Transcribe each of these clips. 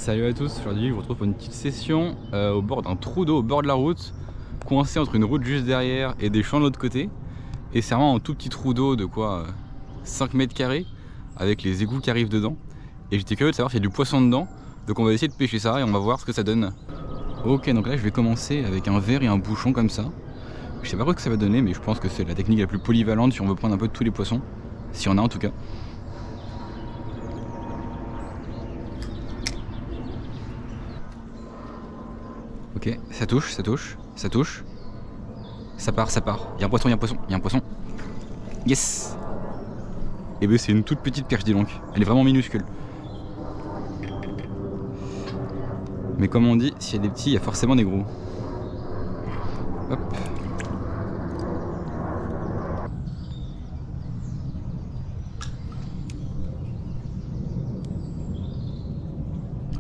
Salut à tous, aujourd'hui je vous retrouve pour une petite session au bord d'un trou d'eau au bord de la route, coincé entre une route juste derrière et des champs de l'autre côté. Et c'est vraiment un tout petit trou d'eau de quoi 5 mètres carrés avec les égouts qui arrivent dedans. Et j'étais curieux de savoir s'il y a du poisson dedans, donc on va essayer de pêcher ça et on va voir ce que ça donne. Ok, donc là je vais commencer avec un verre et un bouchon comme ça. Je sais pas quoi que ça va donner, mais je pense que c'est la technique la plus polyvalente si on veut prendre un peu de tous les poissons, s'il y en a en tout cas. Ok, ça touche, ça touche, ça touche. Ça part, ça part. Il y a un poisson, il y a un poisson, il y a un poisson. Yes! Et ben c'est une toute petite perche, dis donc. Elle est vraiment minuscule. Mais comme on dit, s'il y a des petits, il y a forcément des gros. Hop.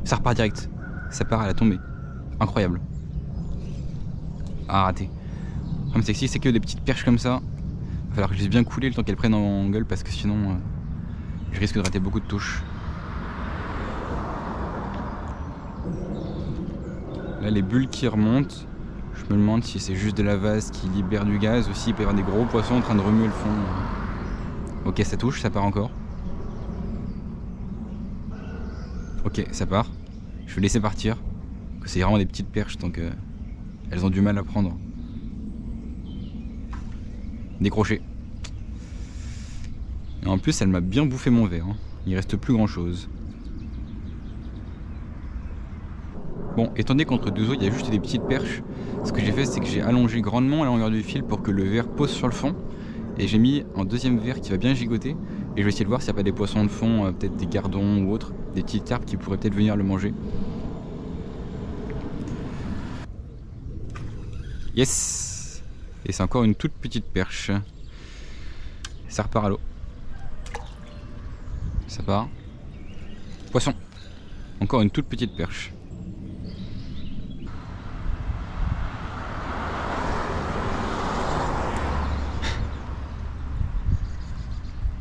Ça repart direct. Ça part à la tombée. Incroyable. Ah, raté. Comme c'est que si c'est que des petites perches comme ça, il va falloir que je laisse bien couler le temps qu'elles prennent en gueule parce que sinon je risque de rater beaucoup de touches. Là les bulles qui remontent, je me demande si c'est juste de la vase qui libère du gaz ou s'il peut y avoir des gros poissons en train de remuer le fond. Ok, ça touche, ça part encore. Ok, ça part. Je vais laisser partir. C'est vraiment des petites perches donc elles ont du mal à prendre. Décroché. Et en plus elle m'a bien bouffé mon verre, hein. Il reste plus grand chose. Bon, étant donné qu'entre deux eaux il y a juste des petites perches, ce que j'ai fait c'est que j'ai allongé grandement la longueur du fil pour que le verre pose sur le fond. Et j'ai mis un deuxième verre qui va bien gigoter. Et je vais essayer de voir s'il n'y a pas des poissons de fond, peut-être des gardons ou autres, des petites carpes qui pourraient peut-être venir le manger. Yes! Et c'est encore une toute petite perche. Ça repart à l'eau. Ça part. Poisson. Encore une toute petite perche.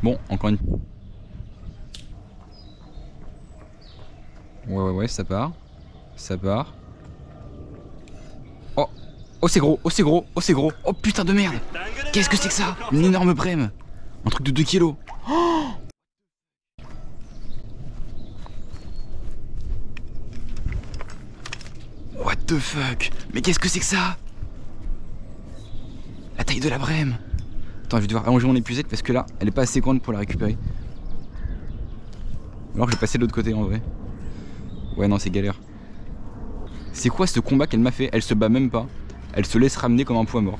Bon, encore une. Ouais, ça part. Ça part. Oh! Oh c'est gros, oh c'est gros, oh c'est gros, oh putain de merde! Qu'est-ce que c'est que ça? Une énorme brème! Un truc de 2 kilos! Oh, what the fuck? Mais qu'est-ce que c'est que ça? La taille de la brème! Attends, je vais devoir allonger mon épuisette parce que là, elle est pas assez grande pour la récupérer. Alors que je vais passer de l'autre côté en vrai. Ouais non, c'est galère. C'est quoi ce combat qu'elle m'a fait? Elle se bat même pas. Elle se laisse ramener comme un poids mort.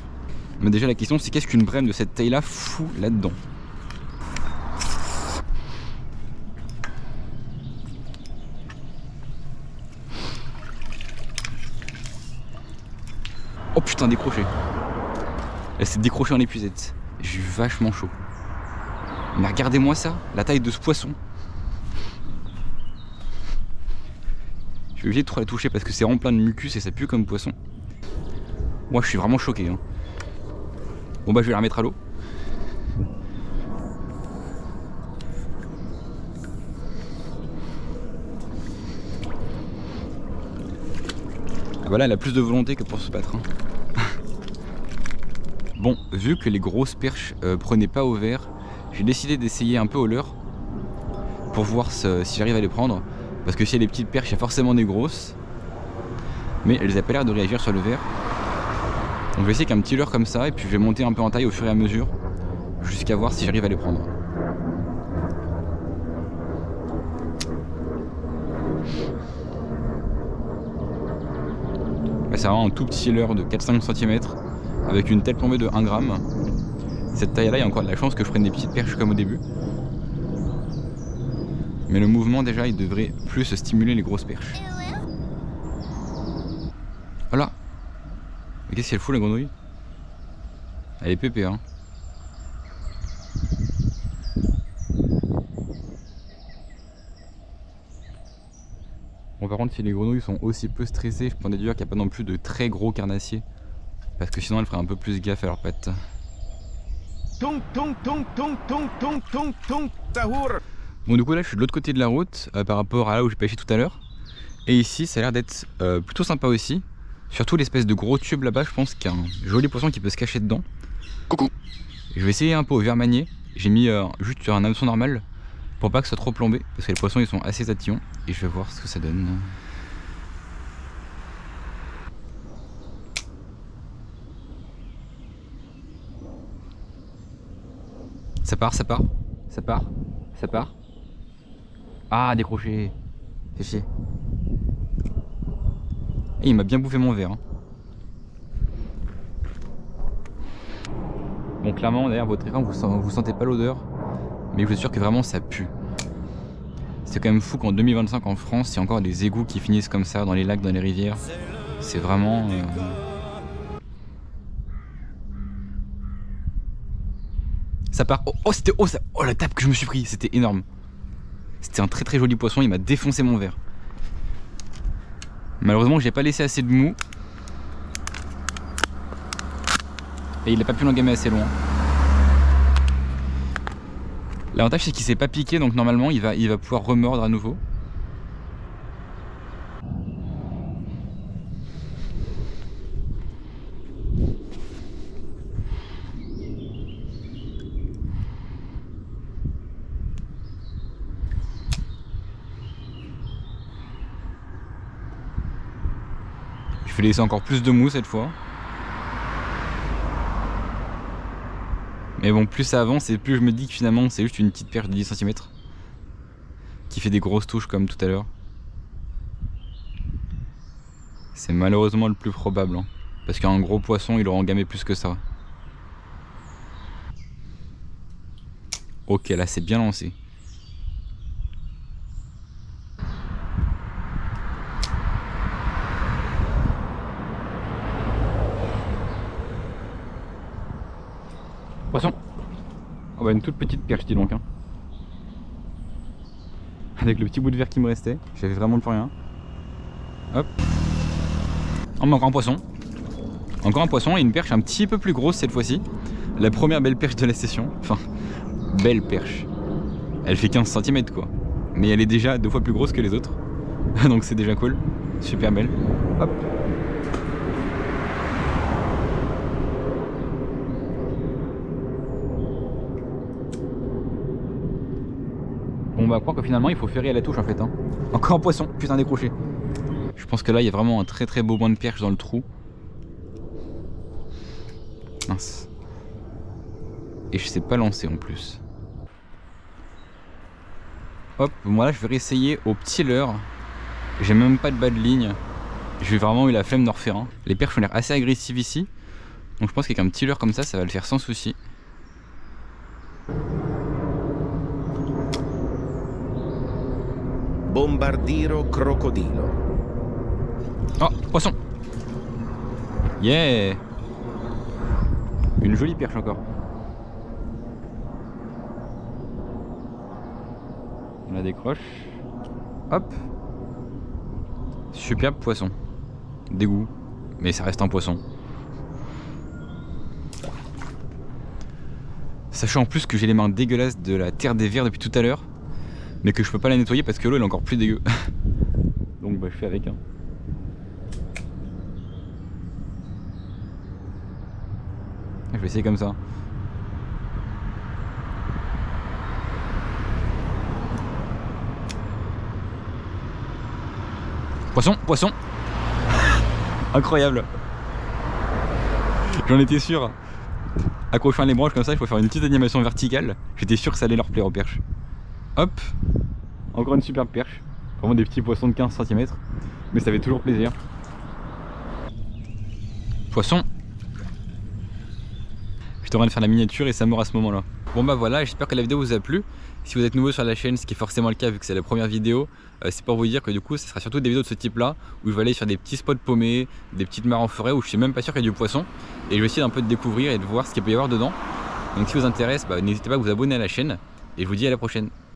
Mais déjà la question c'est qu'est-ce qu'une brème de cette taille là fout là-dedans? Oh putain, décroché. Elle s'est décrochée en épuisette. J'ai eu vachement chaud. Mais regardez-moi ça, la taille de ce poisson. Je vais éviter de trop la toucher parce que c'est vraiment plein de mucus et ça pue comme poisson. Moi je suis vraiment choqué hein. Bon bah je vais la remettre à l'eau. Ah bah là elle a plus de volonté que pour se battre hein. Bon, vu que les grosses perches prenaient pas au verre, j'ai décidé d'essayer un peu au leurre pour voir si j'arrive à les prendre. Parce que s'il y a des petites perches, il y a forcément des grosses. Mais elles n'ont pas l'air de réagir sur le verre. Donc je vais essayer qu'un petit leurre comme ça et puis je vais monter un peu en taille au fur et à mesure jusqu'à voir si j'arrive à les prendre. Bah, c'est vraiment un tout petit leurre de 4-5 cm avec une telle plombée de 1 gramme. Cette taille là, il y a encore de la chance que je prenne des petites perches comme au début. Mais le mouvement déjà il devrait plus stimuler les grosses perches. Voilà. Mais qu'est-ce qu'elle fout la grenouille? Elle est pépée hein. Bon par contre si les grenouilles sont aussi peu stressées, je peux en déduire qu'il n'y a pas non plus de très gros carnassiers. Parce que sinon elles feraient un peu plus gaffe à leurs pattes. Bon du coup là je suis de l'autre côté de la route par rapport à là où j'ai pêché tout à l'heure. Et ici ça a l'air d'être plutôt sympa aussi. Surtout l'espèce de gros tube là-bas, je pense qu'il y a un joli poisson qui peut se cacher dedans. Coucou. Je vais essayer un peu au verre manier. J'ai mis juste sur un hameçon normal pour pas que ce soit trop plombé, parce que les poissons ils sont assez tatillons. Et je vais voir ce que ça donne. Ça part, ça part, ça part, ça part. Ah, décroché. Fais chier. Et il m'a bien bouffé mon verre. Hein. Bon, clairement, derrière votre écran, vous sentez pas l'odeur, mais je vous assure que vraiment ça pue. C'est quand même fou qu'en 2025 en France, il y a encore des égouts qui finissent comme ça dans les lacs, dans les rivières. C'est vraiment... Ça part. Oh, c'était... Oh, la tape que je me suis pris, c'était énorme. C'était un très très joli poisson, il m'a défoncé mon verre. Malheureusement, j'ai pas laissé assez de mou. Et il n'a pas pu l'engamer assez loin. L'avantage c'est qu'il s'est pas piqué, donc normalement il va pouvoir remordre à nouveau. Je vais laisser encore plus de mou cette fois. Mais bon, plus ça avance et plus je me dis que finalement c'est juste une petite perche de 10 cm qui fait des grosses touches comme tout à l'heure. C'est malheureusement le plus probable, hein, parce qu'un gros poisson il aura engamé plus que ça. Ok, là c'est bien lancé. Poisson. Oh bah une toute petite perche dis donc hein. Avec le petit bout de verre qui me restait, j'avais vraiment plus rien. Hop. Oh mais encore un poisson. Encore un poisson et une perche un petit peu plus grosse cette fois-ci. La première belle perche de la session. Enfin, belle perche. Elle fait 15 cm quoi. Mais elle est déjà 2 fois plus grosse que les autres. Donc c'est déjà cool. Super belle. Hop. On va croire que finalement il faut ferrer à la touche en fait. Hein. Encore un poisson, putain décroché. Je pense que là il y a vraiment un très très beau banc de perche dans le trou. Mince. Et je sais pas lancer en plus. Hop, moi là je vais réessayer au petit leurre. J'ai même pas de bas de ligne. J'ai vraiment eu la flemme d'en refaire un. Les perches ont l'air assez agressives ici. Donc je pense qu'avec un petit leurre comme ça va le faire sans souci. Bombardiro crocodilo. Oh, poisson. Yeah. Une jolie perche encore. On la décroche. Hop. Superbe poisson. Dégoût. Mais ça reste un poisson. Sachant en plus que j'ai les mains dégueulasses de la terre des vers depuis tout à l'heure. Mais que je peux pas la nettoyer parce que l'eau elle est encore plus dégueu. Donc bah je fais avec hein. Je vais essayer comme ça. Poisson, poisson. Incroyable. J'en étais sûr. Accrochant les branches comme ça, il faut faire une petite animation verticale. J'étais sûr que ça allait leur plaire aux perches. Hop. Encore une superbe perche. Vraiment des petits poissons de 15 cm. Mais ça fait toujours plaisir. Poisson. J'étais en train de faire la miniature et ça meurt à ce moment là. Bon bah voilà, j'espère que la vidéo vous a plu. Si vous êtes nouveau sur la chaîne, ce qui est forcément le cas vu que c'est la première vidéo, c'est pour vous dire que du coup ça sera surtout des vidéos de ce type là, où je vais aller sur des petits spots paumés, des petites mares en forêt où je suis même pas sûr qu'il y ait du poisson. Et je vais essayer d'un peu de découvrir et de voir ce qu'il peut y avoir dedans. Donc si vous intéresse, bah, n'hésitez pas à vous abonner à la chaîne et je vous dis à la prochaine.